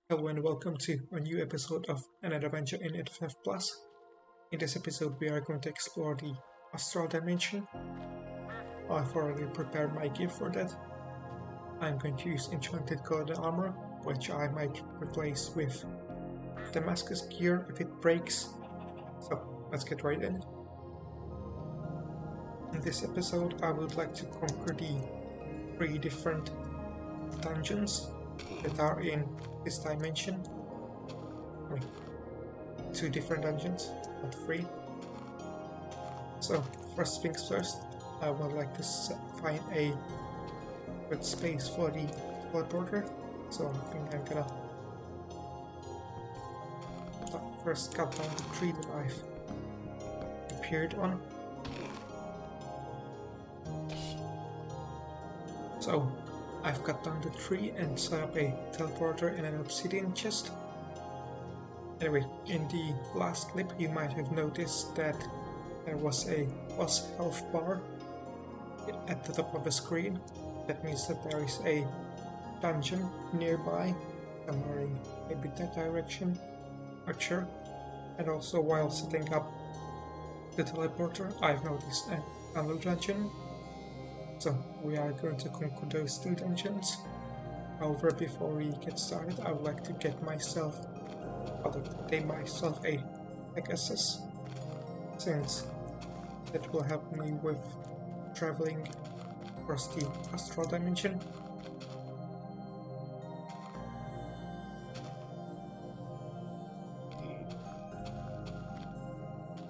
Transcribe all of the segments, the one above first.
Hello and welcome to a new episode of Another Adventure in Infdev Plus. In this episode we are going to explore the Astral dimension. I've already prepared my gear for that. I'm going to use enchanted golden armor, which I might replace with Damascus gear if it breaks. So let's get right in. In this episode I would like to conquer the 3 different dungeons that are in this dimension. 2 different dungeons, not 3. So first things first, I would like to find a good space for the teleporter. So I think I'm gonna first cut down the tree that I've appeared on. So I've cut down the tree and set up a teleporter in an obsidian chest. Anyway, in the last clip you might have noticed that there was a boss health bar at the top of the screen. That means that there is a dungeon nearby, somewhere in maybe that direction, not sure. And also while setting up the teleporter I've noticed another dungeon. So we are going to conquer those 2 dungeons. However, before we get started, I would like to get myself, a Pegasus, since that will help me with traveling across the Astral dimension.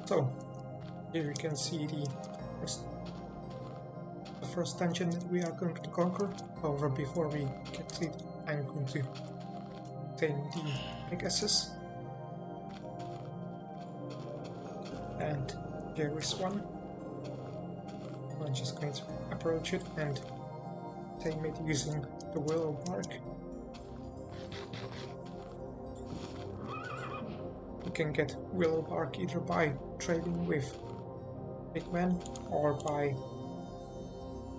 So here you can see the first dungeon that we are going to conquer. However, before we get to it, I'm going to tame the Pegasus. And here is one. I'm just going to approach it and tame it using the willow bark. You can get willow bark either by trading with pigmen or by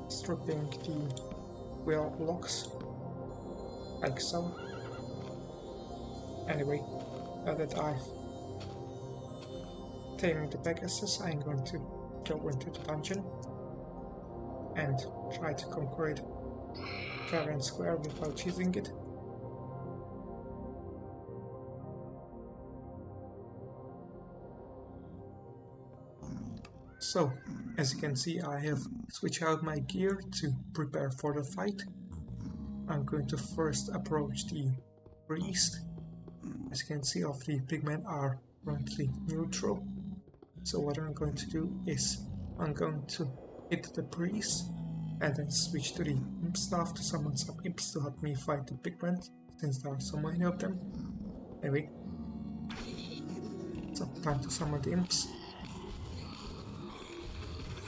stripping the willow blocks, like so. Anyway, now that I've tamed the Pegasus, I'm going to go into the dungeon and try to conquer it fair and square without cheating it. So, as you can see, I have switched out my gear to prepare for the fight. I'm going to first approach the priest. As you can see, all the pigmen are currently neutral. So what I'm going to do is I'm going to hit the priest and then switch to the imp staff to summon some imps to help me fight the pigmen, since there are so many of them. Anyway, so time to summon the imps.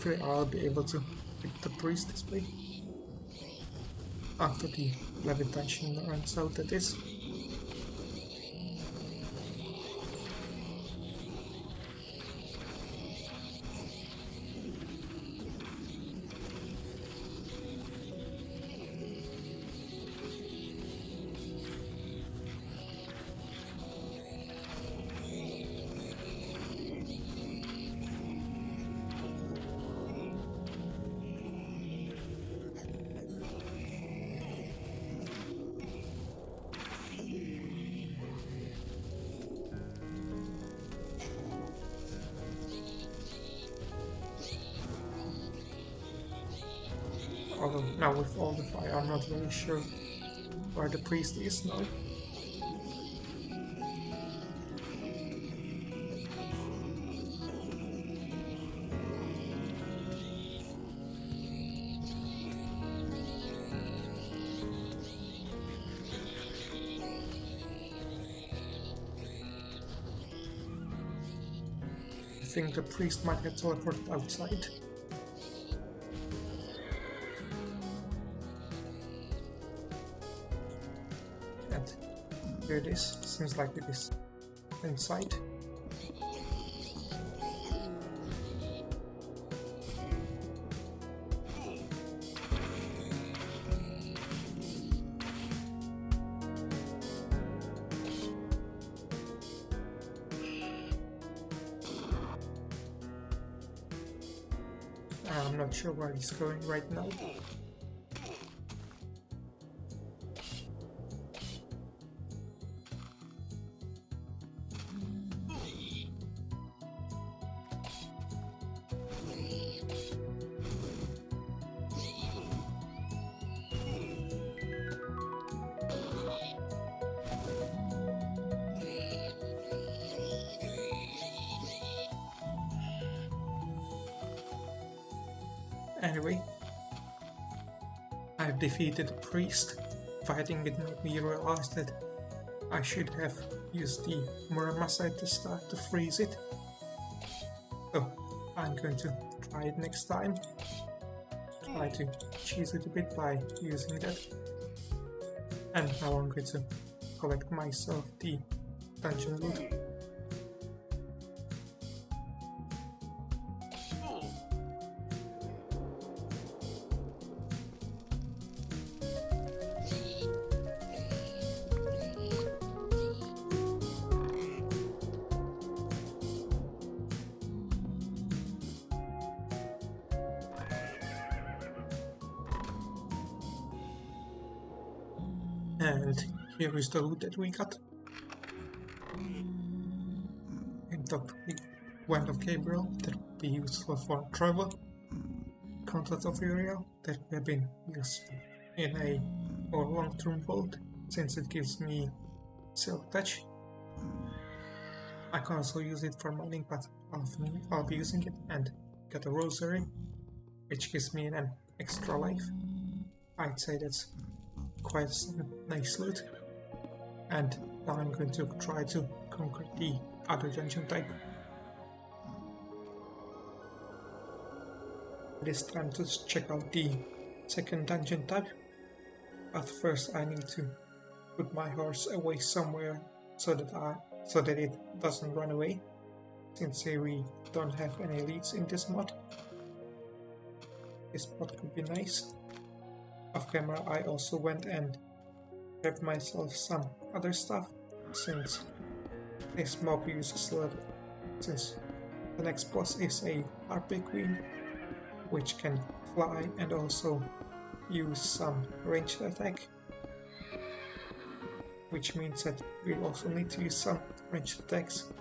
Hopefully I'll be able to hit the priest this way after the levitation runs out, that is. Although now with all the fire I'm not really sure where the priest is now. I think the priest might have teleported outside. And here it is. Seems like it is inside. I'm not sure where he's going right now. Anyway, I've defeated the priest. Fighting it made me realize that I should have used the Muramasa to start to freeze it. So I'm going to try it next time. Try to cheese it a bit by using that. And now I'm going to collect myself the dungeon loot. And here is the loot that we got. In top, the Wand of Gabriel that will be useful for travel. Contact of Uriel that will have been used in a more long-term vault since it gives me Silk Touch. I can also use it for mining, but I'll be using it, and get a Rosary, which gives me an extra life. I'd say that's quite some nice loot. And now I'm going to try to conquer the other dungeon type. It is time to check out the second dungeon type. But first I need to put my horse away somewhere so that it doesn't run away, since we don't have any leads in this mod. This mod could be nice. Off camera I also went and grabbed myself some other stuff, since this mob uses since the next boss is a Harpy queen, which can fly and also use some ranged attack, which means that we also need to use some ranged attacks.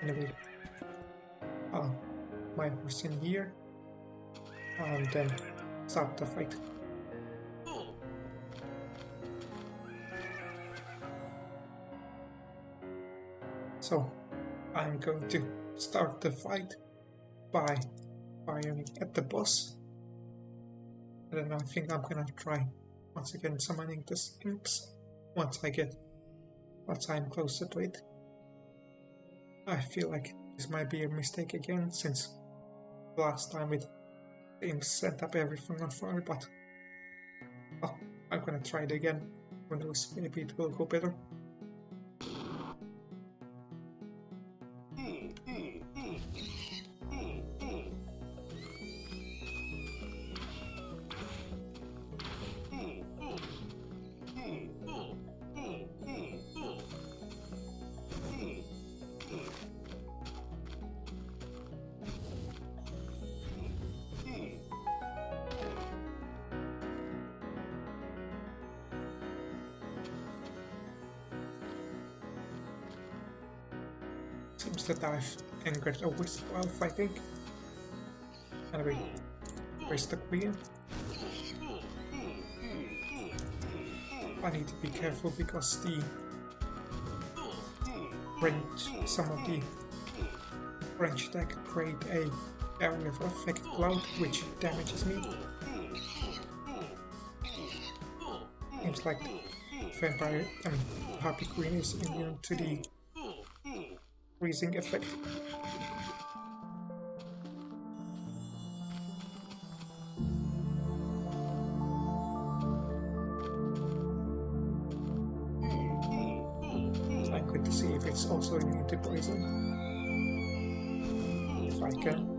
Anyway, my horse in here, and then start the fight. So I'm going to start the fight by firing at the boss, and then I think I'm gonna try once again summoning the imps once I'm closer to it. I feel like this might be a mistake again, since last time the imps set up everything on fire, but well, I'm gonna try it again. Who knows, maybe it will go better. Seems that I've angered a wisp while fighting. Anyway, where's the queen? I need to be careful because some of the range attack create a area of effect cloud which damages me. Seems like Harpy Queen is immune to the freezing effect. I'm going to see if it's also immune to poison. If I can.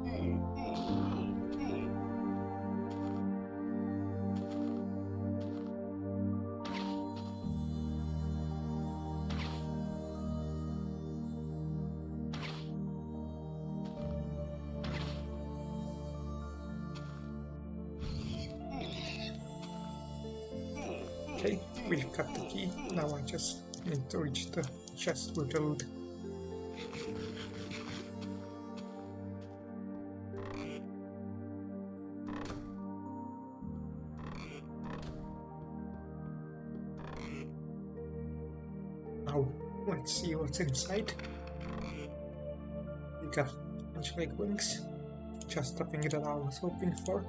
we've got the key. Now I just need to reach the chest with the loot. Now, let's see what's inside. We got angelic wings, just the thing that I was hoping for.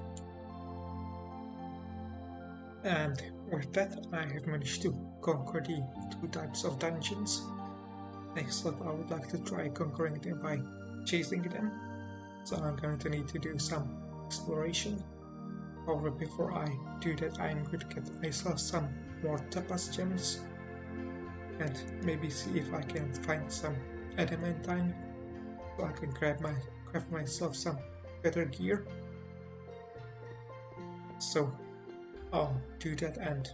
And with that, I have managed to conquer the 2 types of dungeons. Next up, I would like to try conquering them by chasing them. So I'm going to need to do some exploration. However, before I do that, I'm going to get myself some more Topaz gems. And maybe see if I can find some adamantine, so I can craft myself some better gear. So I'll do that and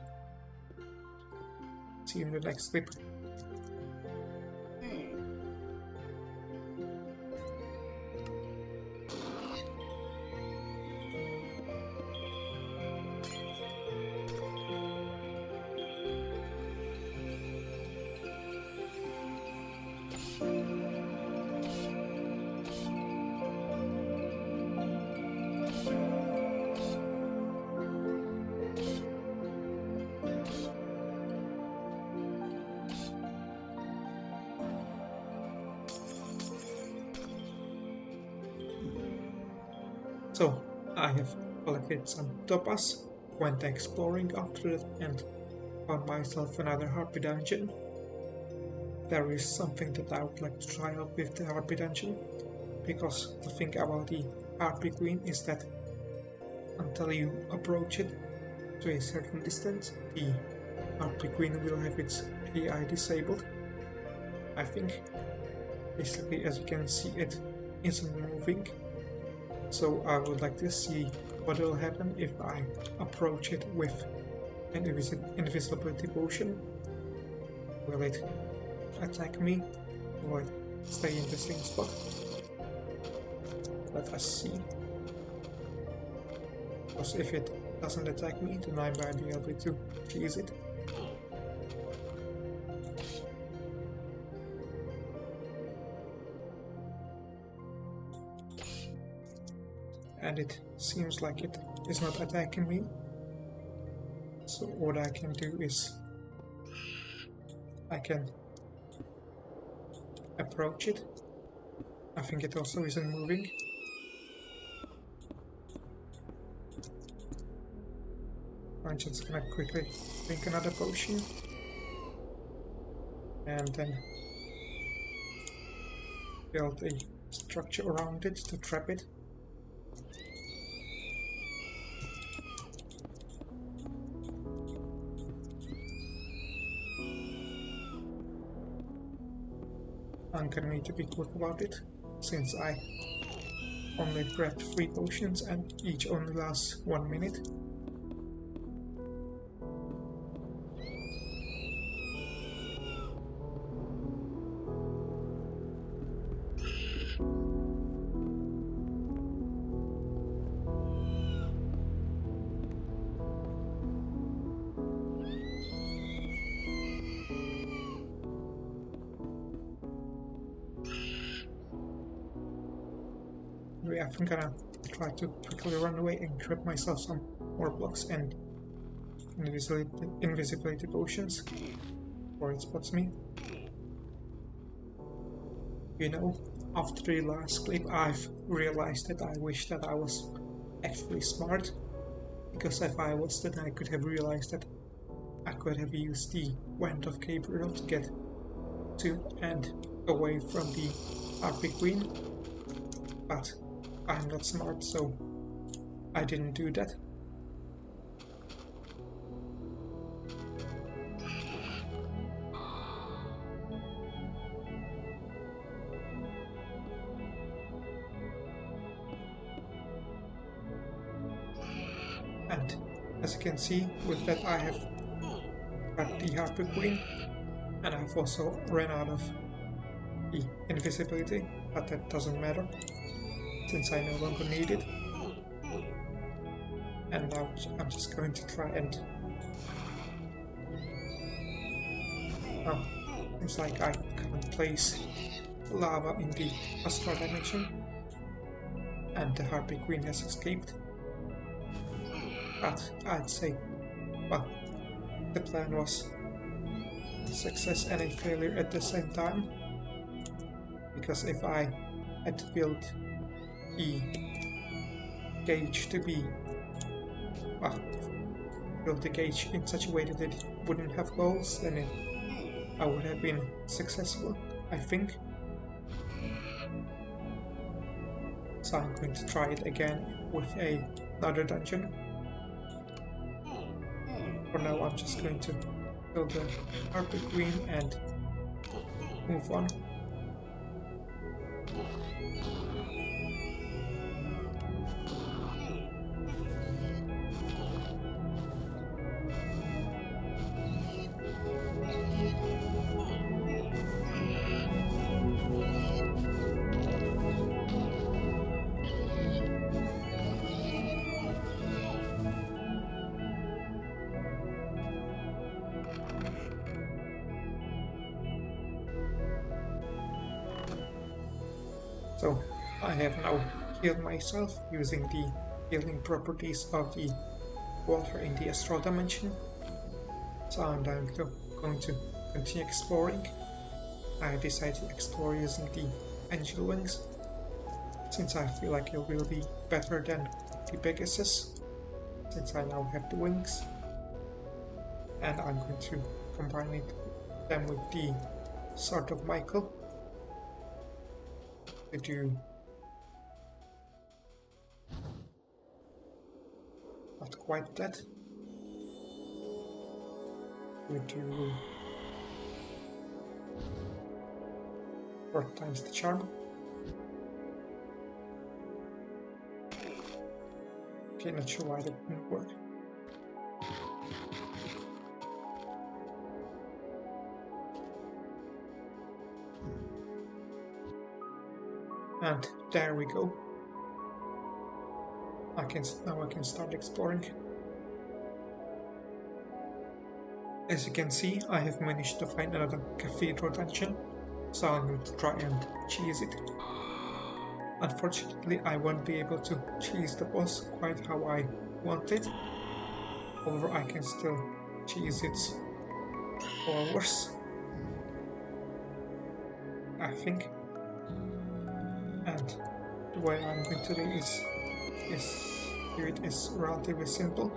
see you in the next clip. So I have collected some Topaz, went exploring after that and found myself another Harpy dungeon. There is something that I would like to try out with the Harpy dungeon, because the thing about the Harpy Queen is that until you approach it to a certain distance, the Harpy Queen will have its AI disabled. I think basically, as you can see, it isn't moving. So I would like to see what will happen if I approach it with an invisibility potion. Will it attack me? Will it stay in the same spot? Let us see. Because if it doesn't attack me, then I might be able to chase it. And it seems like it is not attacking me. So what I can do is I can approach it. I think it also isn't moving. I'm just gonna quickly drink another potion and then build a structure around it to trap it. I'm gonna need to be quick about it, since I only grabbed 3 potions and each only lasts 1 minute. I think I'm gonna try to quickly run away and grab myself some more blocks and invisibility potions before it spots me. You know, after the last clip I've realized that I wish that I was actually smart, because if I was, then I could have realized that I could have used the Wand of Cathedral to get to and away from the Harpy Queen, but I'm not smart, so I didn't do that. And as you can see, with that I have got the Harpy Queen, and I've also ran out of the invisibility, but that doesn't matter, since I no longer need it. And now I'm just going to try and Oh, seems like I can't place lava in the Astral dimension, and the Harpy Queen has escaped. But I'd say, well, the plan was a success and a failure at the same time, because if I had built the gauge to be, well, built the gauge in such a way that it wouldn't have holes, then I would have been successful, I think. So I'm going to try it again with another dungeon. For now, I'm just going to build the Harpy Queen and move on. So I have now healed myself using the healing properties of the water in the Astral dimension. So I'm going to continue exploring. I decided to explore using the angel wings, since I feel like it will be better than the Pegasus, since I now have the wings. And I'm going to combine them with the Sword of Michael to do not quite that. We do 4 times the charm. Okay, not sure why that didn't work. And there we go. Now I can start exploring. As you can see, I have managed to find another Cathedral dungeon, so I'm going to try and cheese it. Unfortunately, I won't be able to cheese the boss quite how I want it. However, I can still cheese its followers, I think. And the way I'm going to do it is relatively simple.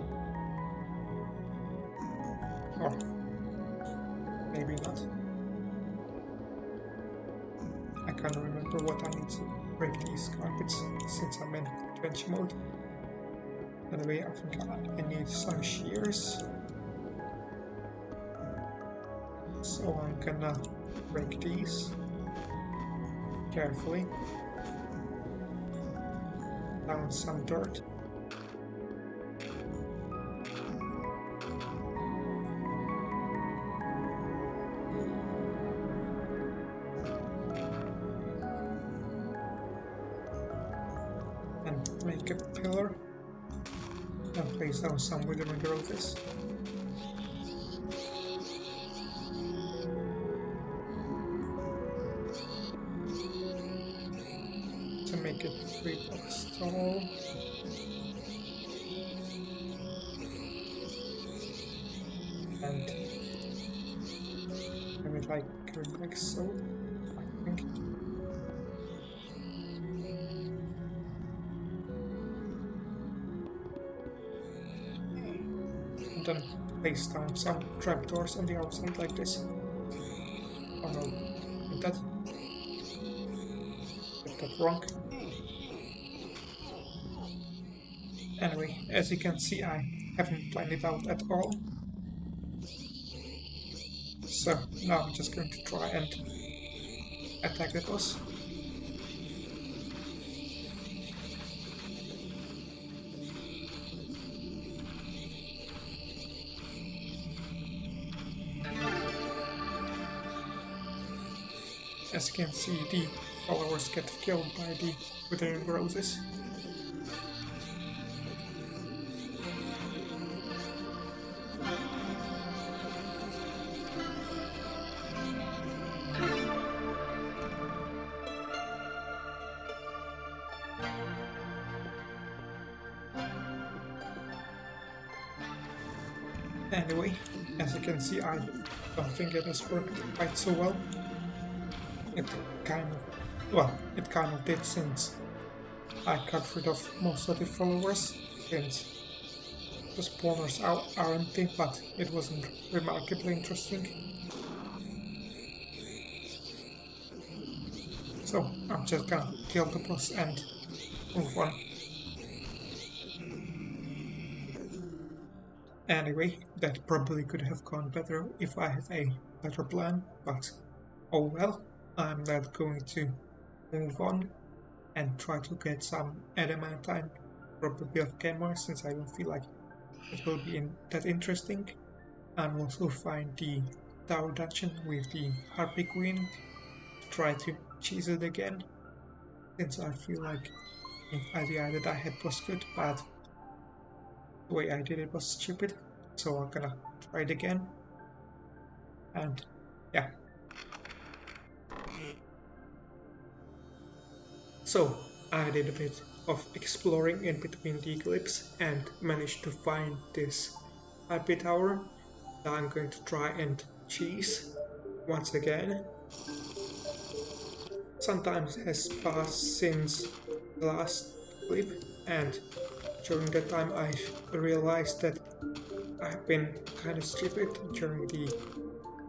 Or maybe not. I can't remember what I need to break these carpets since I'm in adventure mode. Anyway, I think I need some shears. So I'm gonna break these carefully. Down some dirt. And make a pillar. And place down some withering roses. To make it 3 blocks tall. And I would like so, I think. And then place down some trapdoors on the outside like this. Oh no, did that? Did that wrong? Anyway, as you can see, I haven't planned it out at all. So now I'm just going to try and attack the boss. As you can see, the followers get killed by the withering roses. Anyway, as you can see, I don't think it has worked quite so well. It kind of did, since I got rid of most of the followers, since the spawners are empty, but it wasn't remarkably interesting. So I'm just gonna kill the boss and move on. Anyway, that probably could have gone better if I had a better plan, but oh well, I'm not going to move on and try to get some adamantine, probably off camera, since I don't feel like it will be that interesting. And also find the tower dungeon with the Harpy Queen, try to cheese it again, since I feel like the idea that I had was good, but the way I did it was stupid, so I'm gonna try it again. And yeah. So I did a bit of exploring in between the clips and managed to find this Harpy tower that I'm going to try and cheese once again. Some time has passed since the last clip, and during that time I've realized that I've been kind of stupid during the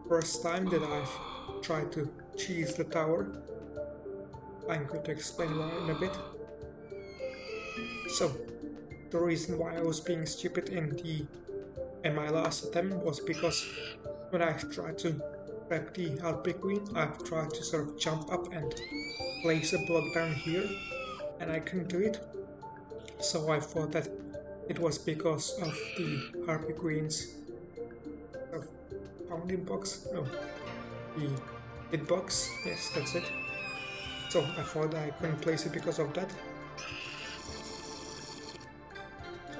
first time that I've tried to cheese the tower. I'm going to explain why in a bit. So, the reason why I was being stupid in my last attempt was because when I tried to grab the Harpy Queen, I've tried to sort of jump up and place a block down here, and I couldn't do it. So I thought that it was because of the Harpy Queen's founding box. No, the hitbox. Yes, that's it. So I thought I couldn't place it because of that.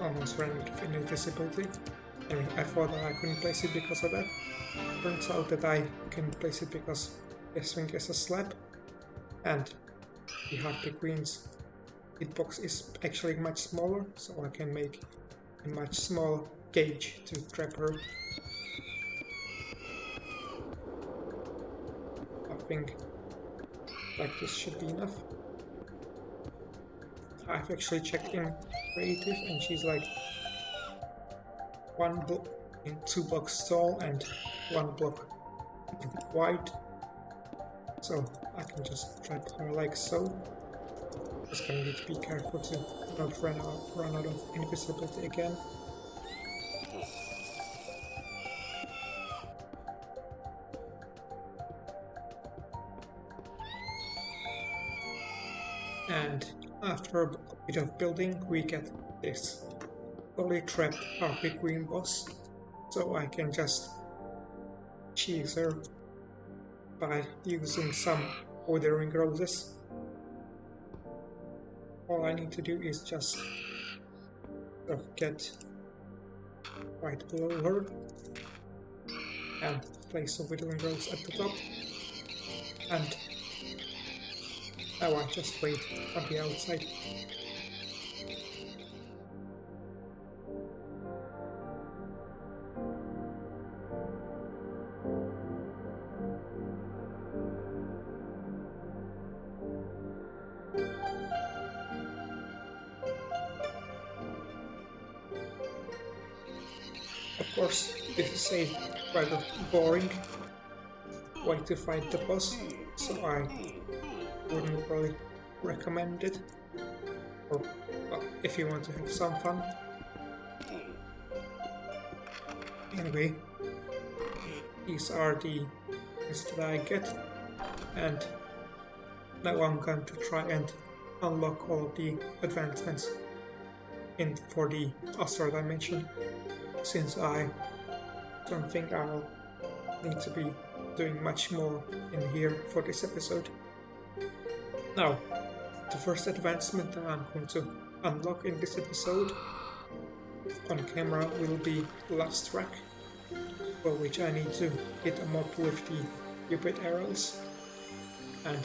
Almost ran out of invisibility. Anyway, I thought that I couldn't place it because of that. Turns out that I can place it because the swing is a slab, and the Harpy Queen's hitbox is actually much smaller, so I can make a much smaller gauge to trap her. I think like this should be enough. I've actually checked in creative, and she's like 2 blocks tall and 1 block wide, so I can just trap her like so. Just gonna need to be careful to not run out of invisibility again. And after a bit of building, we get this fully trapped Harpy Queen boss, so I can just cheese her by using some withering roses. All I need to do is just sort of get right below her and place a withering rose at the top, and now I just wait on the outside. Of course, this is a rather boring way to fight the boss, so I wouldn't really recommend it. Or, well, if you want to have some fun. Anyway, these are the things that I get, and now I'm going to try and unlock all of the advancements for the Astral dimension, since I don't think I'll need to be doing much more in here for this episode. Now, the first advancement that I'm going to unlock in this episode on camera will be Last Track, for which I need to hit a mob with the Cupid arrows, and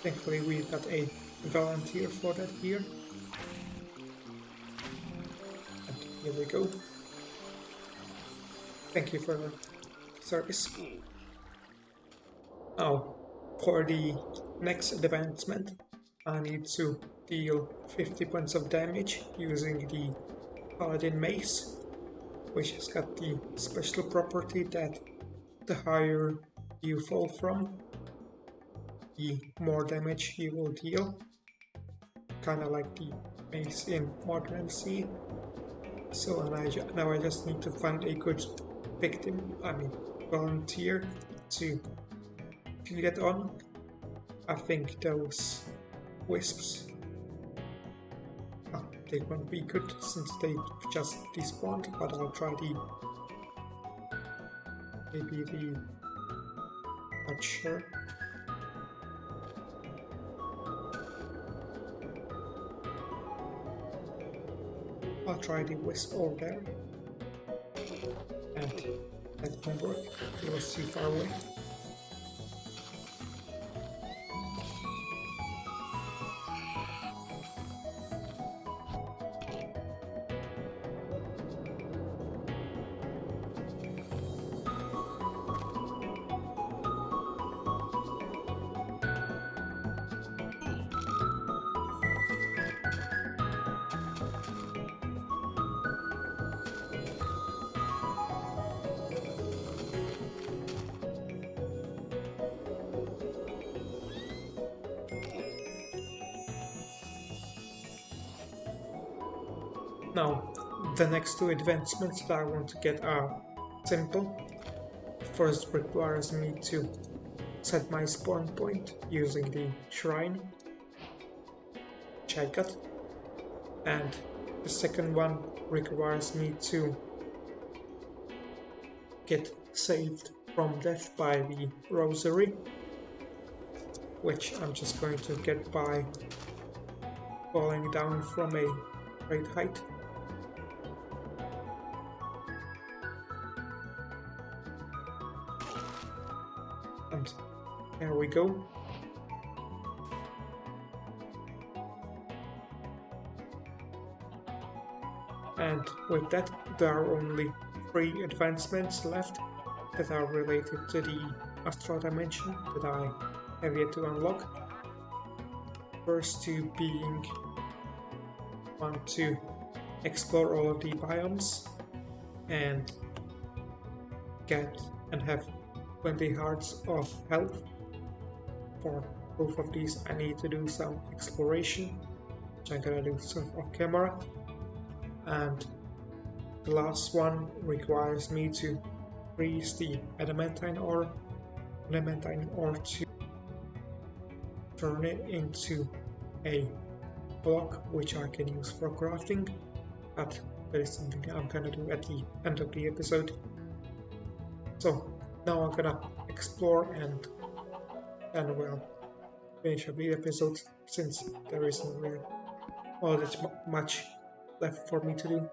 thankfully we got a volunteer for that here. And here we go. Thank you for your service. Now, for the next advancement, I need to deal 50 points of damage using the Paladin Mace, which has got the special property that the higher you fall from, the more damage you will deal. Kinda like the mace in Modern MC. So now I just need to find a good volunteer to feed it on. I think those wisps, they won't be good since they just despawned, but I'll try not sure. I'll try the wisp over there. And that won't work, it was too far away. Now, the next two advancements that I want to get are simple. First requires me to set my spawn point using the shrine, which I got, and the second one requires me to get saved from death by the rosary, which I'm just going to get by falling down from a great height. And there we go. And with that, there are only 3 advancements left that are related to the Astral dimension that I have yet to unlock. First two being want to explore all of the biomes and have 20 hearts of health. For both of these I need to do some exploration, which I'm gonna do some off camera. And the last one requires me to freeze the adamantine ore to turn it into a block which I can use for crafting, but that is something I'm gonna do at the end of the episode. So now I'm gonna explore and we'll finish up the episode since there isn't really all that much left for me to do.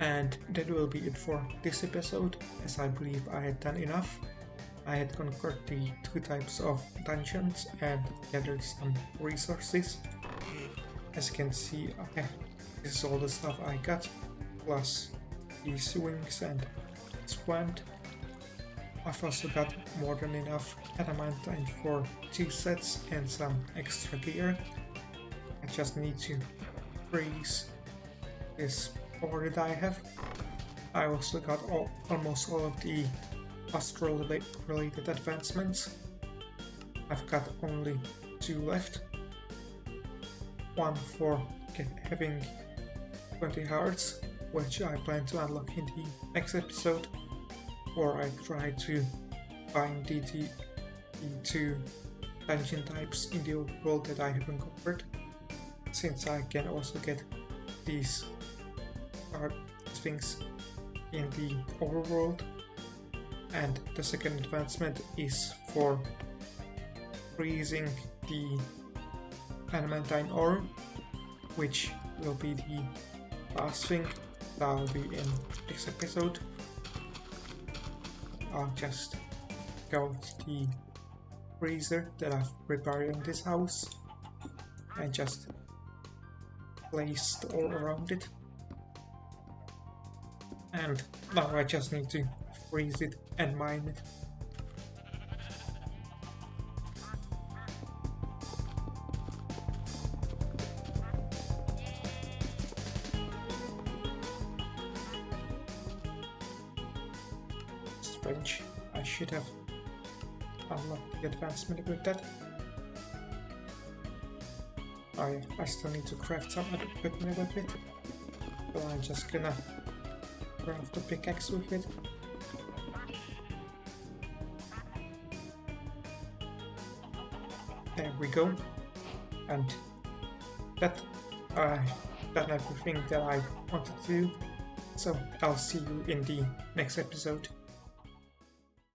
And that will be it for this episode, as I believe I had done enough. I had conquered the 2 types of dungeons and gathered some resources. As you can see, this is all the stuff I got, plus these wings and this wand. I've also got more than enough adamantine for 2 sets and some extra gear. I just need to freeze this ore that I have. I also got almost all of the Astral related advancements. I've got only 2 left. One for having 20 hearts, which I plan to unlock in the next episode, or I try to find the 2 dungeon types in the old world that I haven't covered, since I can also get these things in the overworld. And the second advancement is for freezing the adamantine ore, which will be the last thing that will be in this episode. I'll just go to the freezer that I've prepared in this house and just place the ore around it. And now I just need to freeze it and mine it. Strange, I should have unlocked the advancement with that. I still need to craft some other equipment with it, but I'm just gonna craft the pickaxe with it. There we go. And that done everything that I wanted to do. So I'll see you in the next episode.